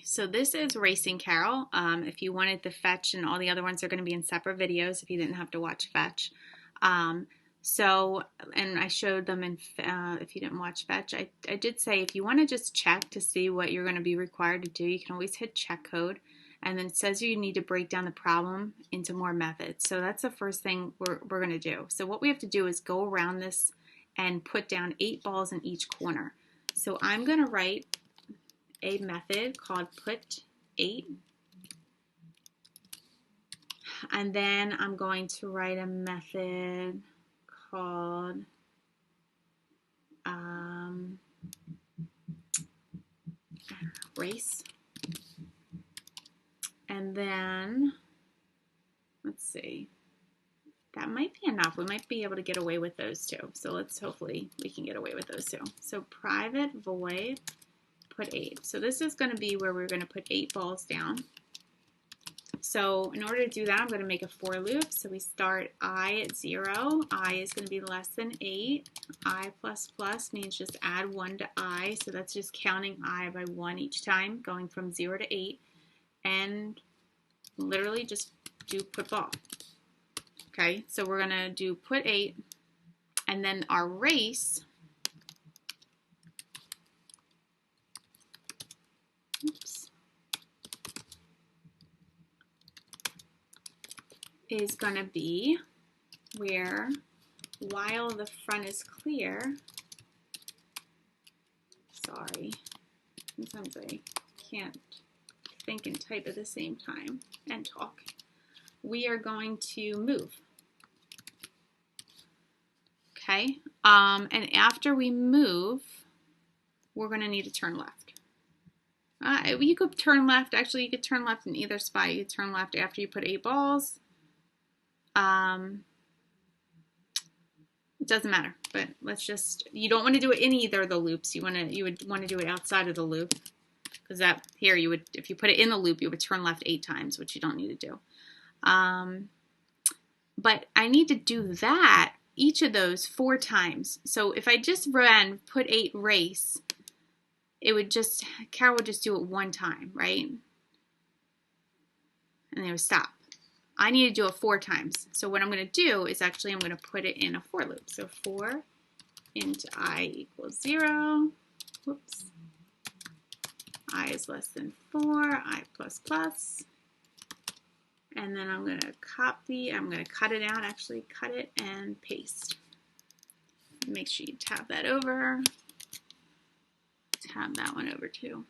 So this is Racing Carol. If you wanted the fetch, and all the other ones are going to be in separate videos if you didn't have to watch fetch. And I showed them in, if you didn't watch fetch, I did say if you want to just check to see what you're going to be required to do, you can always hit check code. And then it says you need to break down the problem into more methods. So that's the first thing we're going to do. So what we have to do is go around this and put down 8 balls in each corner. So I'm going to write a method called put 8, and then I'm going to write a method called race, and then let's see, that might be enough. We might be able to get away with those two, so hopefully we can get away with those two. So private void put 8. So this is going to be where we're going to put 8 balls down. So in order to do that, I'm going to make a for loop. So we start I at 0. I is going to be less than 8. I plus plus means just add 1 to I. So that's just counting I by 1 each time, going from 0 to 8. And literally just do put ball. Okay, so we're going to do put 8. And then our race, is going to be where while the front is clear, sorry, sometimes I can't think and type at the same time and talk, we are going to move. Okay, and after we move, we're going to need to turn left. You could turn left, actually you could turn left in either spot. You could turn left after you put 8 balls. It doesn't matter, but let's just, you don't want to do it in either of the loops. You would want to do it outside of the loop, because that here you would, if you put it in the loop, you would turn left 8 times, which you don't need to do. But I need to do that, each of those 4 times. So if I just ran put 8 race, it would just, Carol would just do it 1 time, right? And it would stop. I need to do it 4 times. So what I'm going to do is actually I'm going to put it in a for loop. So 4 into I equals 0. Whoops. I is less than 4. I plus plus. And then I'm going to copy. I'm going to cut it out. Actually, cut it and paste. Make sure you tab that over. Tab that one over too.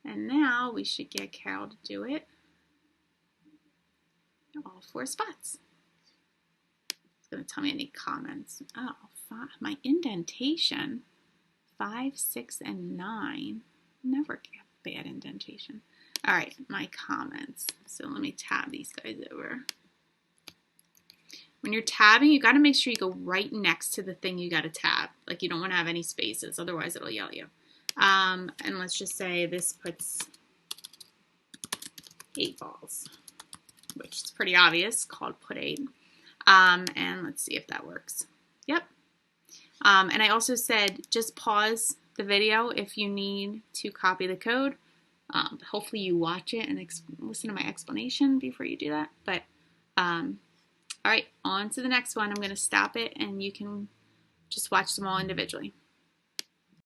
And now we should get Carol to do it. All 4 spots. It's going to tell me any comments. Oh, my indentation, 5, 6, and 9. Never get bad indentation. All right, my comments. So let me tab these guys over. When you're tabbing, you got to make sure you go right next to the thing you got to tab. Like you don't want to have any spaces, otherwise it'll yell at you. And let's just say this puts 8 balls. Which is pretty obvious, called put 8. And let's see if that works. Yep. And I also said just pause the video if you need to copy the code. Hopefully you watch it and listen to my explanation before you do that. But all right, on to the next one. I'm going to stop it and you can just watch them all individually.